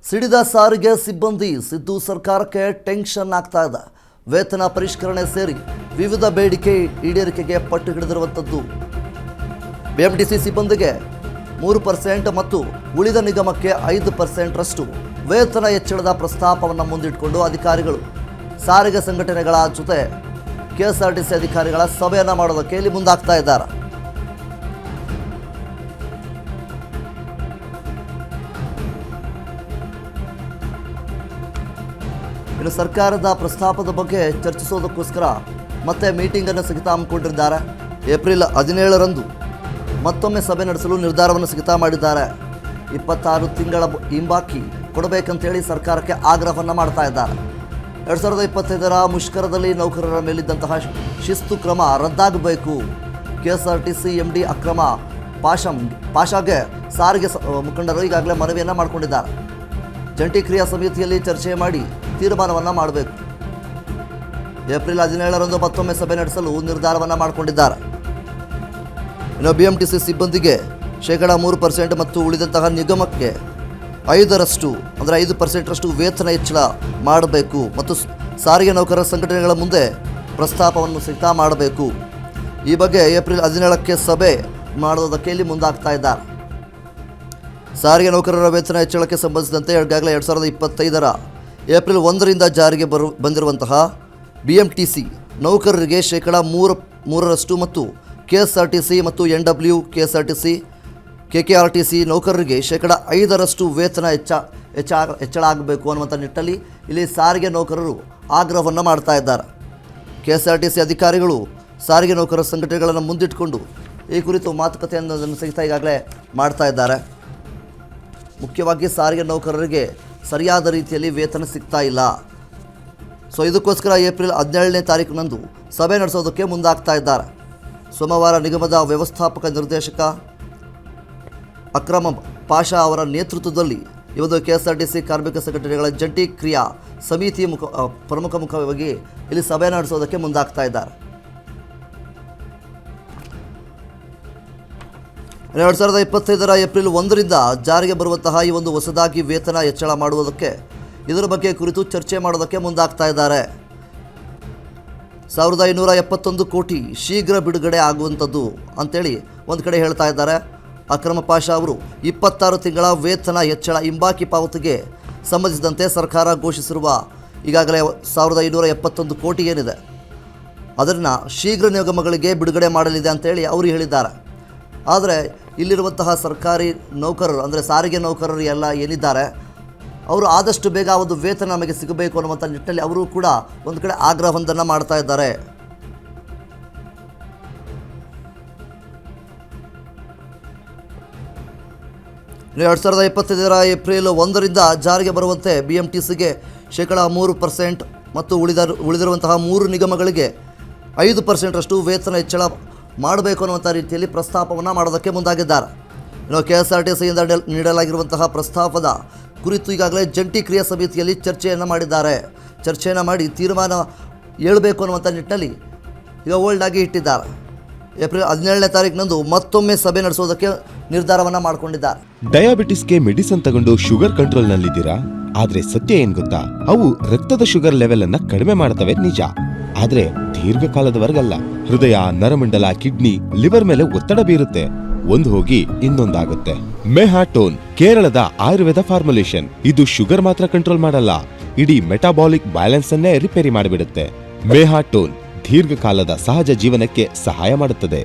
ಸಿಡಿದ ಸಾರಿಗೆ ಸಿಬ್ಬಂದಿ ಸಿದ್ದು ಸರ್ಕಾರಕ್ಕೆ ಟೆನ್ಷನ್ ಆಗ್ತಾ ಇದೆ. ವೇತನ ಪರಿಷ್ಕರಣೆ ಸೇರಿ ವಿವಿಧ ಬೇಡಿಕೆ ಈಡೇರಿಕೆಗೆ ಪಟ್ಟು ಹಿಡಿದಿರುವಂಥದ್ದು. ಬಿಎಂಟಿಸಿ ಸಿಬ್ಬಂದಿಗೆ 3% ಮತ್ತು ಉಳಿದ ನಿಗಮಕ್ಕೆ 5% ರಷ್ಟು ವೇತನ ಹೆಚ್ಚಳದ ಪ್ರಸ್ತಾಪವನ್ನು ಮುಂದಿಟ್ಟುಕೊಂಡು ಅಧಿಕಾರಿಗಳು ಸಾರಿಗೆ ಸಂಘಟನೆಗಳ ಜೊತೆ ಕೆಎಸ್ಆರ್ಟಿಸಿ ಅಧಿಕಾರಿಗಳ ಸಭೆಯನ್ನು ಮಾಡೋದಕ್ಕೆ ಇಲ್ಲಿ ಮುಂದಾಗ್ತಾ ಇದ್ದಾರೆ. ಇನ್ನು ಸರ್ಕಾರದ ಪ್ರಸ್ತಾಪದ ಬಗ್ಗೆ ಚರ್ಚಿಸೋದಕ್ಕೋಸ್ಕರ ಮತ್ತೆ ಮೀಟಿಂಗನ್ನು ಸಹಿತ ಹಮ್ಮಿಕೊಂಡಿದ್ದಾರೆ. ಏಪ್ರಿಲ್ 17ರಂದು ಮತ್ತೊಮ್ಮೆ ಸಭೆ ನಡೆಸಲು ನಿರ್ಧಾರವನ್ನು ಸಹಿತ ಮಾಡಿದ್ದಾರೆ. 26 ತಿಂಗಳ ಹಿಂಬಾಕಿ ಕೊಡಬೇಕಂತೇಳಿ ಸರ್ಕಾರಕ್ಕೆ ಆಗ್ರಹವನ್ನು ಮಾಡ್ತಾ ಇದ್ದಾರೆ. 2025ರ ಮುಷ್ಕರದಲ್ಲಿ ನೌಕರರ ಮೇಲಿದ್ದಂತಹ ಶಿಸ್ತು ಕ್ರಮ ರದ್ದಾಗಬೇಕು. ಕೆಎಸ್ಆರ್ಟಿಸಿ ಎಂಡಿ ಅಕ್ರಮ ಪಾಷಾಗೆ ಸಾರಿಗೆ ಮುಖಂಡರು ಈಗಾಗಲೇ ಮನವಿಯನ್ನು ಮಾಡಿಕೊಂಡಿದ್ದಾರೆ. ಜಂಟಿ ಕ್ರಿಯಾ ಸಮಿತಿಯಲ್ಲಿ ಚರ್ಚೆ ಮಾಡಿ ತೀರ್ಮಾನವನ್ನು ಮಾಡಬೇಕು. ಏಪ್ರಿಲ್ 17ರಂದು ಮತ್ತೊಮ್ಮೆ ಸಭೆ ನಡೆಸಲು ನಿರ್ಧಾರವನ್ನು ಮಾಡಿಕೊಂಡಿದ್ದಾರೆ. ಇನ್ನು ಬಿಎಂಟಿಸಿ ಸಿಬ್ಬಂದಿಗೆ 3% ಮತ್ತು ಉಳಿದಂತಹ ನಿಗಮಕ್ಕೆ 5% ವೇತನ ಹೆಚ್ಚಳ ಮಾಡಬೇಕು ಮತ್ತು ಸಾರಿಗೆ ನೌಕರರ ಸಂಘಟನೆಗಳ ಮುಂದೆ ಪ್ರಸ್ತಾಪವನ್ನು ಸಹಿತ ಮಾಡಬೇಕು. ಈ ಬಗ್ಗೆ ಏಪ್ರಿಲ್ 17ಕ್ಕೆ ಸಭೆ ಮಾಡೋದಕ್ಕೆ ಇಲ್ಲಿ ಮುಂದಾಗ್ತಾ ಇದ್ದಾರೆ. ಸಾರಿಗೆ ನೌಕರರ ವೇತನ ಹೆಚ್ಚಳಕ್ಕೆ ಸಂಬಂಧಿಸಿದಂತೆ ಈಗಾಗಲೇ 2025ರ ಏಪ್ರಿಲ್ 1ರಿಂದ ಜಾರಿಗೆ ಬಂದಿರುವಂತಹ ಬಿಎಂಟಿಸಿ ನೌಕರರಿಗೆ 3% ಮತ್ತು ಕೆಎಸ್ಆರ್ಟಿಸಿ ಮತ್ತು NW ಕೆಎಸ್ಆರ್ಟಿಸಿ KKRTC ನೌಕರರಿಗೆ 5% ವೇತನ ಹೆಚ್ಚಳ ಆಗಬೇಕು ಅನ್ನುವಂಥ ನಿಟ್ಟಲ್ಲಿ ಇಲ್ಲಿ ಸಾರಿಗೆ ನೌಕರರು ಆಗ್ರಹವನ್ನು ಮಾಡ್ತಾ ಇದ್ದಾರೆ. ಕೆಎಸ್ಆರ್ಟಿಸಿ ಅಧಿಕಾರಿಗಳು ಸಾರಿಗೆ ನೌಕರರ ಸಂಘಟನೆಗಳನ್ನು ಮುಂದಿಟ್ಟುಕೊಂಡು ಈ ಕುರಿತು ಮಾತುಕತೆಯನ್ನು ಸಹಿತ ಈಗಾಗಲೇ ಮಾಡ್ತಾ ಇದ್ದಾರೆ. ಮುಖ್ಯವಾಗಿ ಸಾರಿಗೆ ನೌಕರರಿಗೆ ಸರಿಯಾದ ರೀತಿಯಲ್ಲಿ ವೇತನ ಸಿಗ್ತಾ ಇಲ್ಲ. ಇದಕ್ಕೋಸ್ಕರ ಏಪ್ರಿಲ್ 17ನೇ ತಾರೀಕಿನಂದು ಸಭೆ ನಡೆಸೋದಕ್ಕೆ ಮುಂದಾಗ್ತಾ ಇದ್ದಾರೆ. ಸೋಮವಾರ ನಿಗಮದ ವ್ಯವಸ್ಥಾಪಕ ನಿರ್ದೇಶಕ ಅಕ್ರಮ ಪಾಷಾ ಅವರ ನೇತೃತ್ವದಲ್ಲಿ ಇವತ್ತು ಕೆಎಸ್ಆರ್ಟಿಸಿ ಕಾರ್ಮಿಕ ಸಂಘಟನೆಗಳ ಜಂಟಿ ಕ್ರಿಯಾ ಸಮಿತಿ ಪ್ರಮುಖವಾಗಿ ಇಲ್ಲಿ ಸಭೆ ನಡೆಸೋದಕ್ಕೆ ಮುಂದಾಗ್ತಾ ಇದ್ದಾರೆ. 2025ರ ಏಪ್ರಿಲ್ 1ರಿಂದ ಜಾರಿಗೆ ಬರುವಂತಹ ಈ ಒಂದು ಹೊಸದಾಗಿ ವೇತನ ಹೆಚ್ಚಳ ಮಾಡುವುದಕ್ಕೆ ಇದರ ಬಗ್ಗೆ ಕುರಿತು ಚರ್ಚೆ ಮಾಡೋದಕ್ಕೆ ಮುಂದಾಗ್ತಾ ಇದ್ದಾರೆ. 1571 ಕೋಟಿ ಶೀಘ್ರ ಬಿಡುಗಡೆ ಆಗುವಂಥದ್ದು ಅಂತೇಳಿ ಒಂದು ಕಡೆ ಹೇಳ್ತಾ ಇದ್ದಾರೆ. ಅಕ್ರಮ ಪಾಷಾ ಅವರು 26 ತಿಂಗಳ ವೇತನ ಹೆಚ್ಚಳ ಹಿಂಬಾಕಿ ಪಾವತಿಗೆ ಸಂಬಂಧಿಸಿದಂತೆ ಸರ್ಕಾರ ಘೋಷಿಸಿರುವ ಈಗಾಗಲೇ 1571 ಕೋಟಿ ಏನಿದೆ ಅದನ್ನು ಶೀಘ್ರ ನಿಗಮಗಳಿಗೆ ಬಿಡುಗಡೆ ಮಾಡಲಿದೆ ಅಂತೇಳಿ ಅವರು ಹೇಳಿದ್ದಾರೆ. ಆದರೆ ಇಲ್ಲಿರುವಂತಹ ಸರ್ಕಾರಿ ನೌಕರರು ಅಂದರೆ ಸಾರಿಗೆ ನೌಕರರು ಎಲ್ಲ ಏನಿದ್ದಾರೆ ಅವರು ಆದಷ್ಟು ಬೇಗ ಒಂದು ವೇತನ ನಮಗೆ ಸಿಗಬೇಕು ಅನ್ನುವಂಥ ನಿಟ್ಟಿನಲ್ಲಿ ಅವರು ಕೂಡ ಒಂದು ಕಡೆ ಆಗ್ರಹವೊಂದನ್ನು ಮಾಡ್ತಾ ಇದ್ದಾರೆ. ಇನ್ನು 2025ರ ಏಪ್ರಿಲ್ 1ರಿಂದ ಜಾರಿಗೆ ಬರುವಂತೆ ಬಿಎಂಟಿಸಿಗೆ 3% ಮತ್ತು ಉಳಿದಿರುವಂತಹ 3 ನಿಗಮಗಳಿಗೆ 5% ವೇತನ ಹೆಚ್ಚಳ ಮಾಡಬೇಕು ಅನ್ನುವಂಥ ರೀತಿಯಲ್ಲಿ ಪ್ರಸ್ತಾಪವನ್ನು ಮಾಡೋದಕ್ಕೆ ಮುಂದಾಗಿದ್ದಾರೆ. ಇನ್ನು ಕೆಎಸ್ಆರ್ಟಿಸಿಯಿಂದ ನೀಡಲಾಗಿರುವಂತಹ ಪ್ರಸ್ತಾಪದ ಕುರಿತು ಈಗಾಗಲೇ ಜಂಟಿ ಕ್ರಿಯಾ ಸಮಿತಿಯಲ್ಲಿ ಚರ್ಚೆಯನ್ನು ಮಾಡಿದ್ದಾರೆ. ಚರ್ಚೆಯನ್ನು ಮಾಡಿ ತೀರ್ಮಾನ ಹೇಳಬೇಕು ಅನ್ನುವಂಥ ನಿಟ್ಟಿನಲ್ಲಿ ಈಗ ಹೋಲ್ಡ್ ಆಗಿ ಇಟ್ಟಿದ್ದಾರೆ. ಏಪ್ರಿಲ್ 17ನೇ ತಾರೀಕಿನಂದು ಮತ್ತೊಮ್ಮೆ ಸಭೆ ನಡೆಸೋದಕ್ಕೆ ನಿರ್ಧಾರವನ್ನು ಮಾಡಿಕೊಂಡಿದ್ದಾರೆ. ಡಯಾಬಿಟಿಸ್ಗೆ ಮೆಡಿಸಿನ್ ತಗೊಂಡು ಶುಗರ್ ಕಂಟ್ರೋಲ್ನಲ್ಲಿದ್ದೀರಾ? ಆದ್ರೆ ಸತ್ಯ ಏನ್ ಗೊತ್ತಾ, ಅವು ರಕ್ತದ ಶುಗರ್ ಲೆವೆಲ್ ಅನ್ನ ಕಡಿಮೆ ಮಾಡ್ತವೆ ನಿಜ, ಆದ್ರೆ ದೀರ್ಘಕಾಲದವರೆಗಲ್ಲ. ಹೃದಯ, ನರಮಂಡಲ, ಕಿಡ್ನಿ, ಲಿವರ್ ಮೇಲೆ ಒತ್ತಡ ಬೀರುತ್ತೆ. ಒಂದು ಹೋಗಿ ಇನ್ನೊಂದಾಗುತ್ತೆ. ಮೆಹಾಟೋನ್ ಕೇರಳದ ಆಯುರ್ವೇದ ಫಾರ್ಮುಲೇಷನ್. ಇದು ಶುಗರ್ ಮಾತ್ರ ಕಂಟ್ರೋಲ್ ಮಾಡಲ್ಲ, ಇಡೀ ಮೆಟಾಬಾಲಿಕ್ ಬ್ಯಾಲೆನ್ಸ್ ಅನ್ನೇ ರಿಪೇರಿ ಮಾಡಿಬಿಡುತ್ತೆ. ಮೆಹಾಟೋನ್ ದೀರ್ಘಕಾಲದ ಸಹಜ ಜೀವನಕ್ಕೆ ಸಹಾಯ ಮಾಡುತ್ತದೆ.